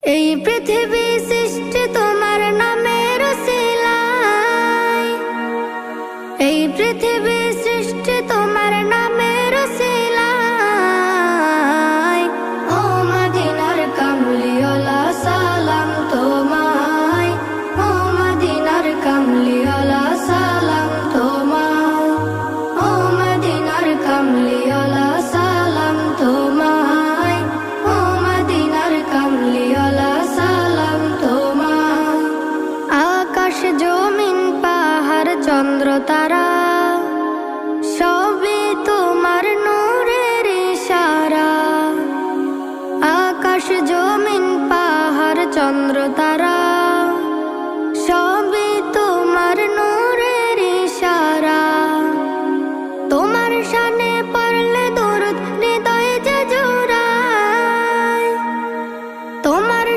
এই পৃথিবী সৃষ্টি তোমার নামের উসিলায়, এই পৃথিবী সৃষ্টি তোমার নামের উসিলায়। ও মদিনার কামলিওয়ালা সালাম তোমায়, ও মদিনার কামলিওয়ালা সালাম তোমায়, ও মদিনার কামলিওয়ালা সালাম তোমায়, ও মদিনার কামলিওয়ালা সালাম তোমায়। আকাশ জমিন পাহাড় চন্দ্র তারা সবই তোমার নূরের ইশারা। আকাশ জমিন পাহাড় চন্দ্র তারা